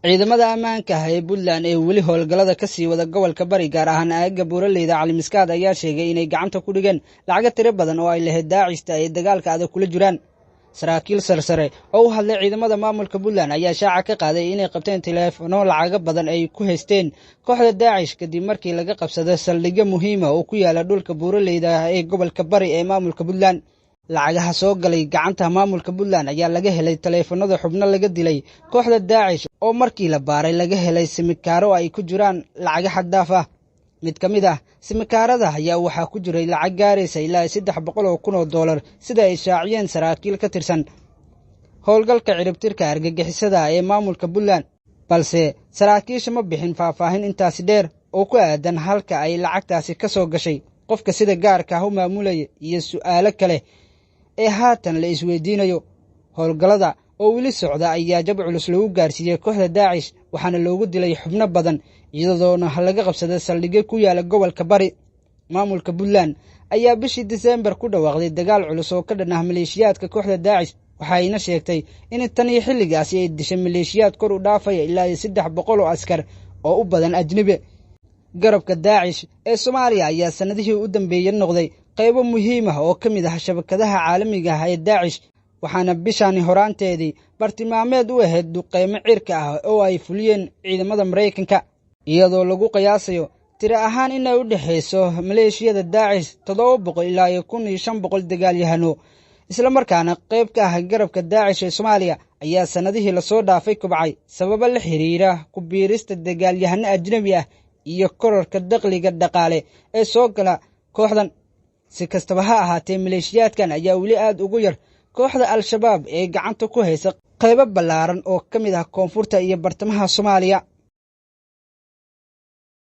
ciidamada ammaanka ah ee Puntland ee weli howlgallada ka sii wada gobolka bari gaar ahaan aagga buuraleyda Caalamiskaad ayaa sheegay inay gacanta ku dhigeen lacag tiro badan oo ay lahayd daacista ay dagaalka adag kula jiraan. saraakiil sarsare oo u hadlay ciidamada maamulka Puntland ayaa shaaca ka qaaday inay qabteen telefoonno lacag badan ay ku haysteen kooxda Daacish kadib markii laga qabsaday saldhigyo muhiim ah oo ku yaala dhulka buuraleyda ee gobolka bari ee maamulka Puntland. lacagaha soo galay gacanta maamulka Puntland ayaa laga helay telefoonada xubno laga dilay kooxda Daacish oo markii la baaray laga helay simikaaro ay ku jiraan lacag xad dhaaf ah. mid ka mid ah simikaarada ayaa waxaa ku jiray lacag gaaraysa ilaa $300,000 sida ay shaaciyeen saraakiil ka tirsan howlgalka ciribtirka argagixisada ee maamulka Puntland, balse saraakiisha ma bixin faahfaahin intaasi dheer oo ku aadan halka ay lacagtaasi ka soo gashay, qofka sida gaarka ah u maamulaya iyo su'aalo kale ee haatan la isweydiinayo. howlgallada oo weli socda ayaa jab culus lagu gaarsiiyey kooxda Daacish waxaana loogu dilay xubno badan iyadoona laga qabsaday saldhigyo ku yaala gobolka bari. maamulka Puntland ayaa bishii December ku dhawaaqday dagaal culus oo ka dhan ah maleeshiyaadka kooxda Daacish, waxayna sheegtay in tan iyo xilligaasi ay dishay maleeshiyaad kor u dhaafaya ilaa 300 oo askar oo u badan ajnabi. garabka Daacish ee Soomaaliya ayaa sanadihii u dambeeyay noqday qaybo muhiim ah oo ka mid ah shabakadaha caalamiga ah ee Daacish, waxaana bishaan horaanteedii bartilmaameed u ahayd duqeymo cirka ah oo ay fuliyeen ciidamada Mareykanka, iyadoo lagu qiyaasayo tiro ahaan inay u dhaxayso maleeshiyada Daacish 700 ilaa 1500 dagaalyahano. isla markaana qayb ka ah garabka Daacish ee Soomaaliya ayaa sanadihii la soo dhaafay kubcay sababo la xiriira ku biirista dagaalyahano ajnabi ah iyo kororka dakhliga dhaqaale ee soo gala kooxdan. si kastaba ha ahaatee maleeshiyaadkan ayaa weli aad ugu yar kooxda Al-Shabaab ee gacanta ku haysa qaybo ballaaran oo ka mid ah koonfurta iyo bartamaha Soomaaliya.